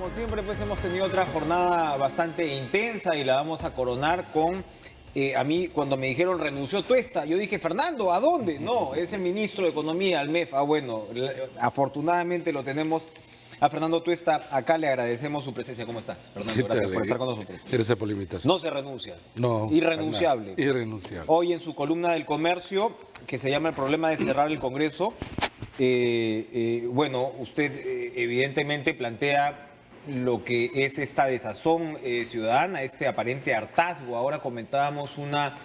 como siempre, pues hemos tenido otra jornada bastante intensa y la vamos a coronar con, a mí cuando me dijeron renunció Tuesta, yo dije, Fernando, ¿a dónde? No, es el ministro de Economía, el MEF. Ah, bueno, afortunadamente lo tenemos a Fernando Tuesta. Acá le agradecemos su presencia. ¿Cómo estás, ¿Qué Fernando? Gracias tal? por estar con nosotros. Gracias por la invitación. No se renuncia. No, Irrenunciable. irrenunciable. Hoy en su columna del Comercio, que se llama El problema de cerrar el Congreso, bueno, usted evidentemente plantea lo que es esta desazón ciudadana, este aparente hartazgo. Ahora comentábamos una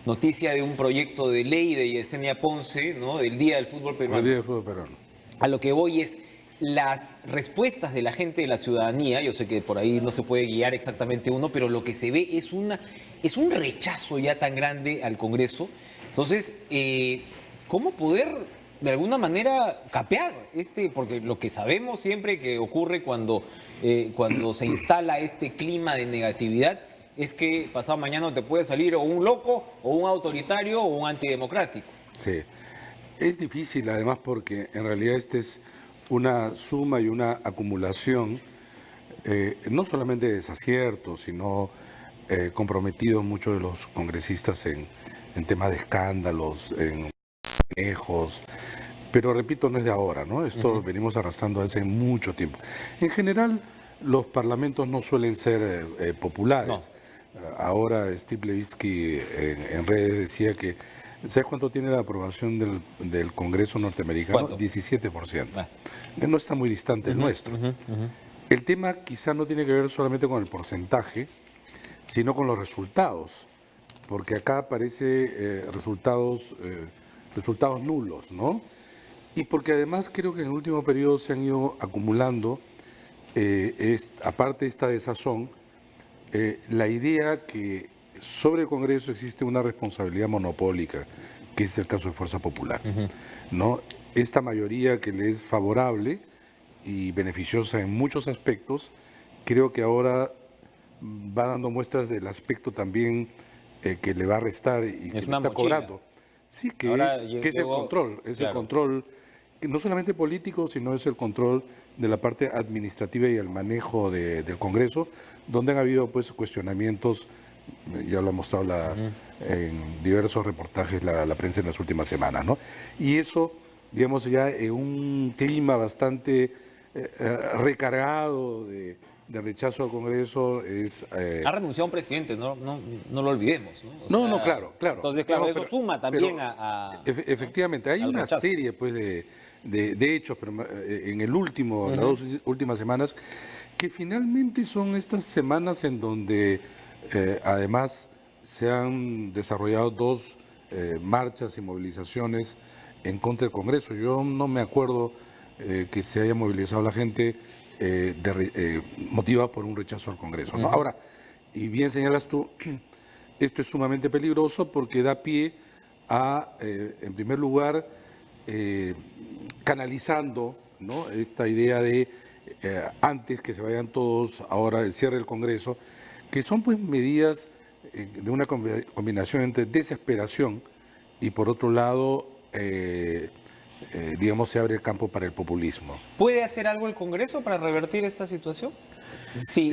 noticia de un proyecto de ley de Yesenia Ponce, ¿no? Del Día del Fútbol El Peruano. día de fútbol peruano. A lo que voy es las respuestas de la gente, de la ciudadanía. Yo sé que por ahí no se puede guiar exactamente uno, pero lo que se ve es un rechazo ya tan grande al Congreso. Entonces, ¿cómo poder de alguna manera capear porque lo que sabemos siempre que ocurre cuando se instala este clima de negatividad es que pasado mañana te puede salir o un loco o un autoritario o un antidemocrático? Sí. Es difícil además porque en realidad este es una suma y una acumulación, no solamente de desaciertos, sino comprometidos muchos de los congresistas en temas de escándalos, en manejos. Pero repito, no es de ahora, ¿no? Esto venimos arrastrando hace mucho tiempo. En general, los parlamentos no suelen ser populares. Ahora Steve Levitsky en redes decía que, ¿sabes cuánto tiene la aprobación del Congreso norteamericano? ¿Cuánto? 17%. No está muy distante del nuestro. El tema quizá no tiene que ver solamente con el porcentaje, sino con los resultados, porque acá aparece resultados nulos, ¿no? Y porque además creo que en el último periodo se han ido acumulando, aparte de esta desazón, la idea que sobre el Congreso existe una responsabilidad monopólica, que es el caso de Fuerza Popular, ¿no? Esta mayoría que le es favorable y beneficiosa en muchos aspectos, creo que ahora va dando muestras del aspecto también que le va a restar y que le está cobrando. Sí, que es el control, el control, que no solamente político, sino es el control de la parte administrativa y el manejo del Congreso, donde han habido pues cuestionamientos, ya lo ha mostrado en diversos reportajes la prensa en las últimas semanas, ¿no? Y eso, digamos, ya en un clima bastante recargado de rechazo al Congreso es... Ha renunciado un presidente, no lo olvidemos, ¿no? No, claro. Entonces, claro, eso suma también efectivamente, hay una rechazo. serie pues de hechos pero en el último, las dos últimas semanas, que finalmente son estas semanas en donde además se han desarrollado dos marchas y movilizaciones en contra del Congreso. Yo no me acuerdo que se haya movilizado la gente motivada por un rechazo al Congreso, ¿no? Ahora, y bien señalas tú, esto es sumamente peligroso porque da pie a, en primer lugar, canalizando, ¿no?, esta idea de antes que se vayan todos, ahora el cierre del Congreso, que son pues medidas de una combinación entre desesperación y por otro lado, digamos, se abre el campo para el populismo. ¿Puede hacer algo el Congreso para revertir esta situación? Si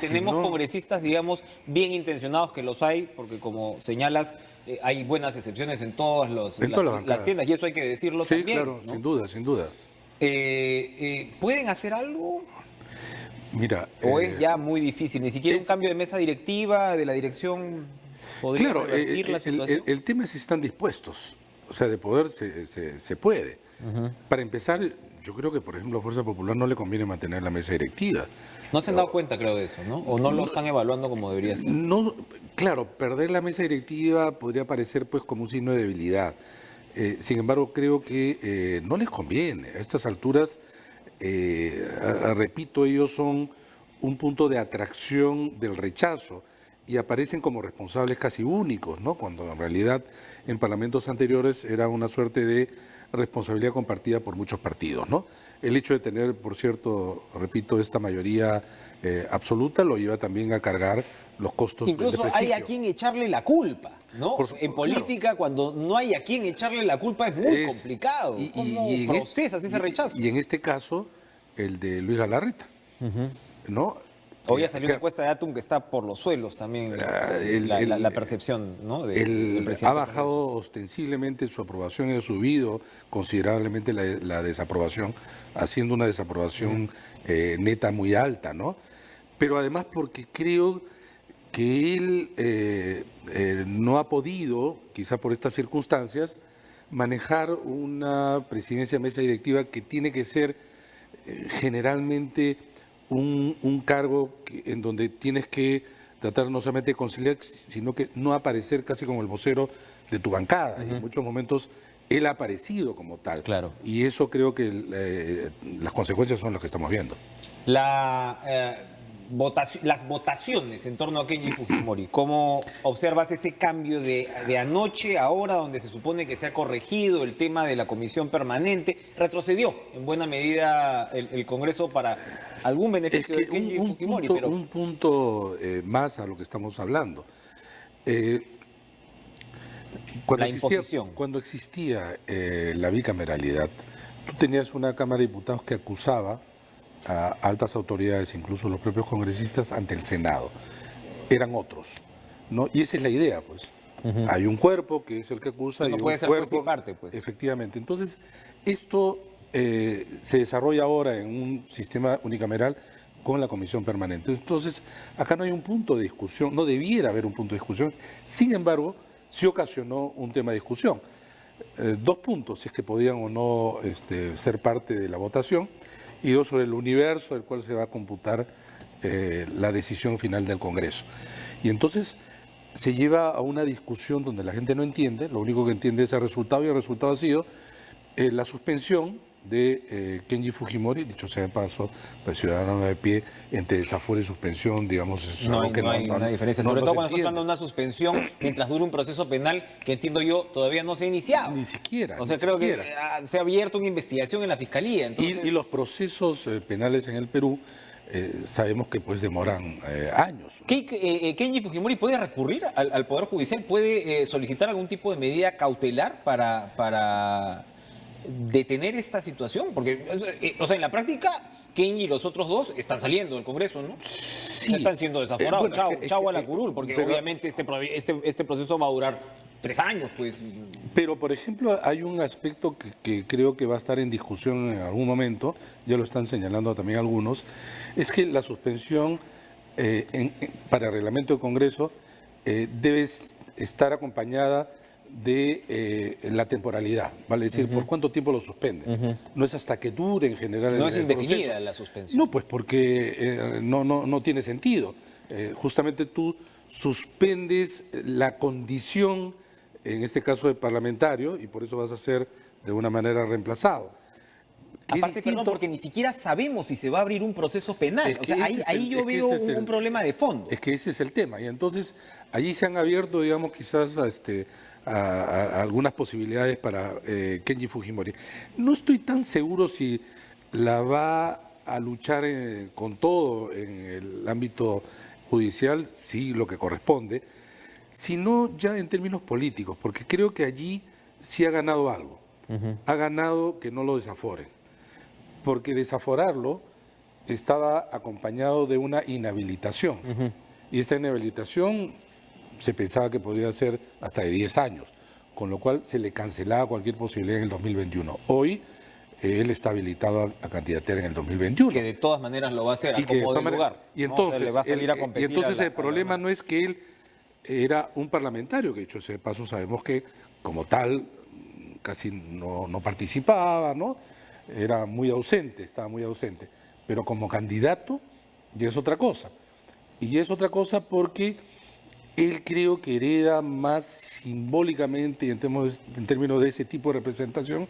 tenemos congresistas, digamos, bien intencionados, que los hay, porque como señalas, hay buenas excepciones en todas las tiendas, y eso hay que decirlo también. Sí, claro, ¿no? Sin duda. ¿Pueden hacer algo? Mira, ¿O es ya muy difícil? Ni siquiera un cambio de mesa directiva, de la dirección, podría revertir la situación. El tema es si están dispuestos. O sea, de poder se puede. Para empezar, yo creo que, por ejemplo, a Fuerza Popular no le conviene mantener la mesa directiva. No se han dado cuenta, creo, de eso, ¿no? O no lo están evaluando como debería ser. No, claro, perder la mesa directiva podría parecer pues como un signo de debilidad. Sin embargo, creo que no les conviene. A estas alturas, repito, ellos son un punto de atracción del rechazo y aparecen como responsables casi únicos, ¿no? Cuando en realidad en parlamentos anteriores era una suerte de responsabilidad compartida por muchos partidos, ¿no? El hecho de tener, por cierto, repito, esta mayoría absoluta lo lleva también a cargar los costos del Incluso hay a quien echarle la culpa, ¿no? En política, claro, cuando no hay a quien echarle la culpa es muy complicado. ¿Cómo procesas ese rechazo? Y en este caso, el de Luis Galarreta. ¿no? Hoy ya salió una encuesta de Atum que está por los suelos también, la percepción, ¿no? del presidente. Ha bajado ostensiblemente su aprobación y ha subido considerablemente la desaprobación, haciendo una desaprobación neta muy alta, ¿no? Pero además porque creo que él no ha podido, quizá por estas circunstancias, manejar una presidencia de mesa directiva que tiene que ser generalmente un cargo en donde tienes que tratar no solamente de conciliar, sino que no aparecer casi como el vocero de tu bancada. Y en muchos momentos él ha aparecido como tal. Claro. Y eso creo que las consecuencias son las que estamos viendo. Las votaciones en torno a Kenji Fujimori, ¿cómo observas ese cambio de anoche a ahora, donde se supone que se ha corregido el tema de la comisión permanente? Retrocedió en buena medida el Congreso para algún beneficio de Kenji Fujimori. Un punto más a lo que estamos hablando. Cuando existía la bicameralidad, tú tenías una Cámara de Diputados que acusaba a altas autoridades, incluso los propios congresistas, ante el Senado. Eran otros, ¿no? Y esa es la idea, pues. Hay un cuerpo que es el que acusa y no puede un ser cuerpo... juez y parte, pues. Efectivamente. Entonces, esto se desarrolla ahora en un sistema unicameral con la comisión permanente. Entonces, acá no hay un punto de discusión, no debiera haber un punto de discusión. Sin embargo, sí ocasionó un tema de discusión. Dos puntos, si es que podían o no ser parte de la votación, y dos sobre el universo del cual se va a computar la decisión final del Congreso. Y entonces se lleva a una discusión donde la gente no entiende, lo único que entiende es el resultado, y el resultado ha sido la suspensión de Kenji Fujimori, dicho sea de paso, pues ciudadano de pie, entre desaforo y suspensión, digamos, es algo que no hay una diferencia, sobre todo cuando estamos hablando de una suspensión mientras dure un proceso penal que, entiendo yo, todavía no se ha iniciado. Ni siquiera. O sea, creo que se ha abierto una investigación en la Fiscalía. Entonces... Y los procesos penales en el Perú sabemos que pues demoran años. ¿Kenji Fujimori puede recurrir al Poder Judicial? ¿Puede solicitar algún tipo de medida cautelar para detener esta situación? Porque, o sea, en la práctica, Kenji y los otros dos están saliendo del Congreso, ¿no? Sí. Están siendo desaforados. Chau a la curul, porque obviamente este proceso va a durar 3 años, pues. Pero, por ejemplo, hay un aspecto que creo que va a estar en discusión en algún momento, ya lo están señalando también algunos, es que la suspensión para el reglamento del Congreso debe estar acompañada de la temporalidad, vale decir, ¿por cuánto tiempo lo suspenden? No es hasta que dure en general no es indefinida proceso. La suspensión. No, pues porque no tiene sentido. Justamente tú suspendes la condición, en este caso de parlamentario, y por eso vas a ser de una manera reemplazado. Aparte, perdón, porque ni siquiera sabemos si se va a abrir un proceso penal. O sea, ahí yo veo un problema de fondo. Es que ese es el tema. Y entonces, allí se han abierto, digamos, quizás a algunas posibilidades para Kenji Fujimori. No estoy tan seguro si la va a luchar con todo en el ámbito judicial, sí, lo que corresponde, sino ya en términos políticos, porque creo que allí sí ha ganado algo. Ha ganado que no lo desaforen, porque desaforarlo estaba acompañado de una inhabilitación. Y esta inhabilitación se pensaba que podría ser hasta de 10 años, con lo cual se le cancelaba cualquier posibilidad en el 2021. Hoy él está habilitado a candidatear en el 2021. Que de todas maneras lo va a hacer, a como de lugar. Y entonces, le va a salir a competir el problema no es que él era un parlamentario, que dicho sea de paso sabemos que como tal casi no participaba, ¿no? Era muy ausente, estaba muy ausente. Pero como candidato ya es otra cosa. Y es otra cosa porque él creo que hereda más simbólicamente, y en términos de ese tipo de representación,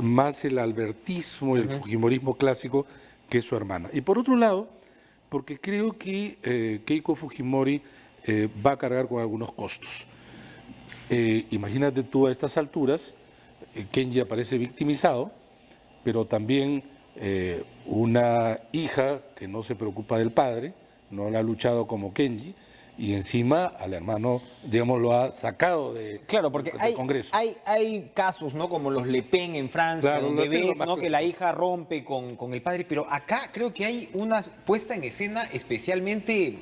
más el albertismo, el fujimorismo clásico que su hermana. Y por otro lado, porque creo que Keiko Fujimori va a cargar con algunos costos. Imagínate tú a estas alturas, Kenji aparece victimizado, pero también una hija que no se preocupa del padre, no la ha luchado como Kenji, y encima al hermano, digamos, lo ha sacado Claro, porque del Congreso. hay casos, ¿no? Como los Le Pen en Francia, Claro, donde Le Pen es lo ves, más ¿no? Que la clásico. hija rompe con el padre, pero acá creo que hay una puesta en escena especialmente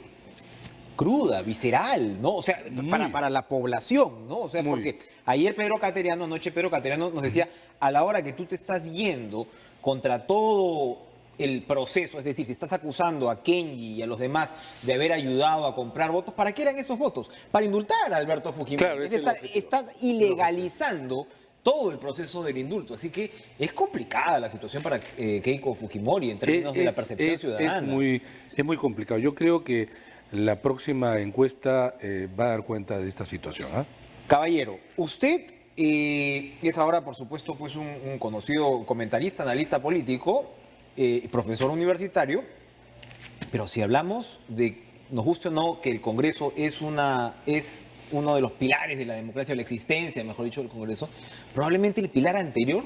cruda, visceral, ¿no? O sea, Muy, para la población, ¿no? O sea, muy. porque ayer Pedro Cateriano, anoche Pedro Cateriano nos decía, a la hora que tú te estás yendo contra todo el proceso, es decir, si estás acusando a Kenji y a los demás de haber ayudado a comprar votos, ¿para qué eran esos votos? Para indultar a Alberto Fujimori. Claro, Es ese es el estar, objetivo. estás ilegalizando todo el proceso del indulto. Así que es complicada la situación para Keiko Fujimori en términos de la percepción ciudadana. Es muy complicado. Yo creo que la próxima encuesta va a dar cuenta de esta situación. ¿Ah? Caballero, usted es ahora, por supuesto, pues un conocido comentarista, analista político, profesor universitario, pero si hablamos de, nos guste o no, que el Congreso es uno de los pilares de la democracia, la existencia, mejor dicho, del Congreso, probablemente el pilar anterior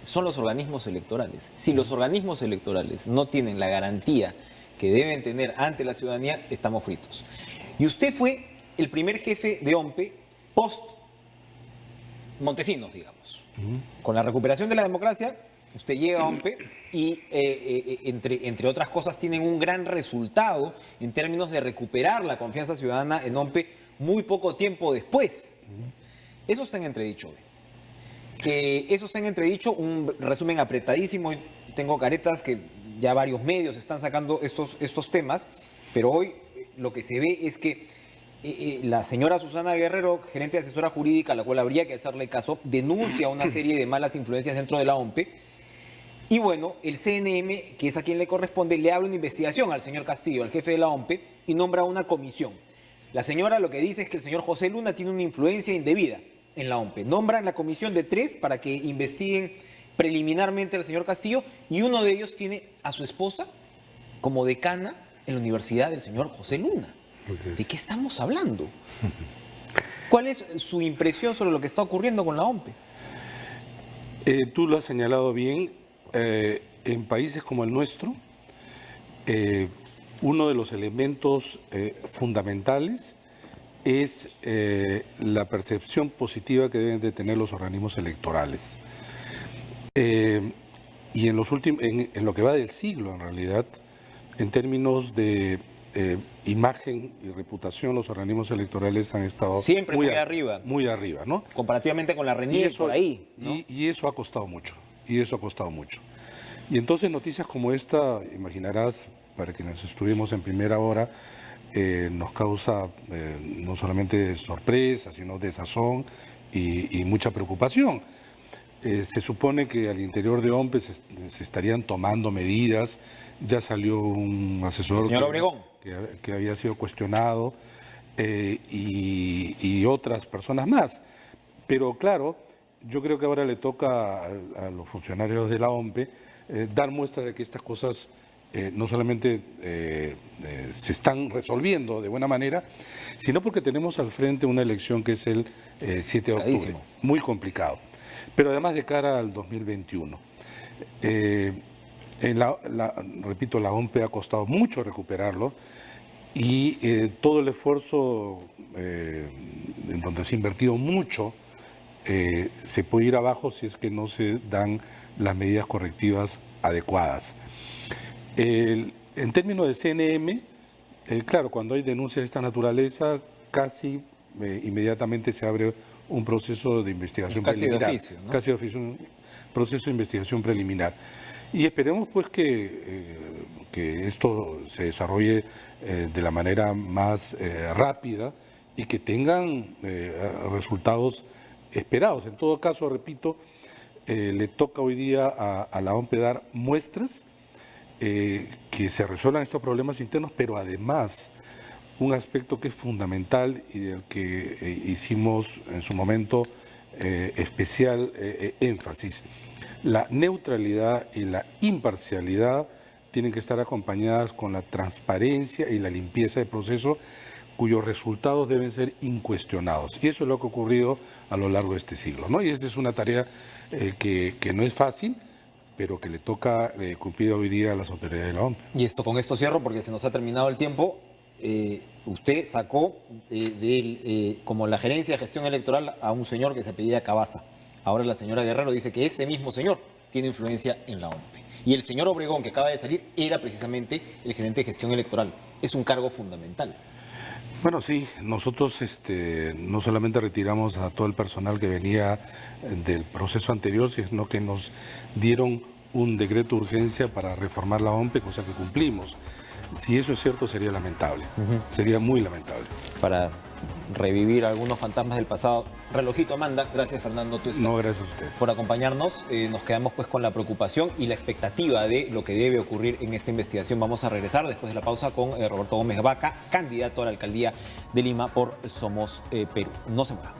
son los organismos electorales. Si los organismos electorales no tienen la garantía que deben tener ante la ciudadanía, estamos fritos. Y usted fue el primer jefe de OMPE post Montesinos, digamos. Con la recuperación de la democracia, usted llega a OMPE y, entre otras cosas, tienen un gran resultado en términos de recuperar la confianza ciudadana en OMPE muy poco tiempo después. Eso está en entredicho hoy. Eso está en entredicho, un resumen apretadísimo. Tengo caretas que ya varios medios están sacando estos temas, pero hoy lo que se ve es que la señora Susana Guerrero, gerente de asesora jurídica, a la cual habría que hacerle caso, denuncia una serie de malas influencias dentro de la OMPE. Y bueno, el CNM, que es a quien le corresponde, le abre una investigación al señor Castillo, al jefe de la OMPE, y nombra una comisión. La señora lo que dice es que el señor José Luna tiene una influencia indebida en la OMPE. Nombran la comisión de 3 para que investiguen preliminarmente al señor Castillo, y uno de ellos tiene a su esposa como decana en la universidad del señor José Luna. Entonces, ¿De qué estamos hablando? ¿Cuál es su impresión sobre lo que está ocurriendo con la OMPE? tú lo has señalado bien. En países como el nuestro, uno de los elementos fundamentales es la percepción positiva que deben de tener los organismos electorales. Y en lo que va del siglo, en realidad, en términos de imagen y reputación, los organismos electorales han estado Siempre muy arriba, muy arriba, ¿no? comparativamente con la Y RENIEC eso, por ahí, ¿no? y eso ha costado mucho, y eso ha costado mucho. Y entonces noticias como esta, imaginarás, para quienes estuvimos en primera hora, nos causa no solamente sorpresa, sino desazón y mucha preocupación. Se supone que al interior de OMPE se estarían tomando medidas. Ya salió un asesor El señor Obregón. que había sido cuestionado y otras personas más. Pero claro, yo creo que ahora le toca a los funcionarios de la OMPE dar muestra de que estas cosas no solamente se están resolviendo de buena manera, sino porque tenemos al frente una elección que es el 7 de octubre, Complicadísimo. muy complicado, pero además de cara al 2021. Repito, la OMPE ha costado mucho recuperarlo y todo el esfuerzo en donde se ha invertido mucho se puede ir abajo si es que no se dan las medidas correctivas adecuadas. En términos de CNM, claro, cuando hay denuncias de esta naturaleza, casi inmediatamente se abre un proceso de investigación Casi de preliminar. oficio, ¿no? Casi de oficio, un proceso de investigación preliminar. Y esperemos pues que esto se desarrolle de la manera más rápida y que tengan resultados esperados. En todo caso, repito, le toca hoy día a la OMPE dar muestras que se resuelvan estos problemas internos, pero además un aspecto que es fundamental y del que hicimos en su momento especial énfasis. La neutralidad y la imparcialidad tienen que estar acompañadas con la transparencia y la limpieza del proceso, cuyos resultados deben ser incuestionados. Y eso es lo que ha ocurrido a lo largo de este siglo, ¿no? Y esa es una tarea que no es fácil, pero que le toca cumplir hoy día a las autoridades de la OMP. Y con esto cierro porque se nos ha terminado el tiempo. usted sacó como la gerencia de gestión electoral a un señor que se apellida Cabaza. Ahora la señora Guerrero dice que ese mismo señor tiene influencia en la OMPE. Y el señor Obregón, que acaba de salir, era precisamente el gerente de gestión electoral. Es un cargo fundamental. Bueno, sí, nosotros no solamente retiramos a todo el personal que venía del proceso anterior, sino que nos dieron un decreto de urgencia para reformar la OMPE, cosa que cumplimos. Si eso es cierto, sería lamentable, sería muy lamentable. Para revivir algunos fantasmas del pasado. Relojito manda. Gracias, Fernando Tuesta. No, gracias a ustedes. Por acompañarnos. Nos quedamos pues con la preocupación y la expectativa de lo que debe ocurrir en esta investigación. Vamos a regresar después de la pausa con Roberto Gómez Vaca, candidato a la alcaldía de Lima por Somos Perú. No se mueva.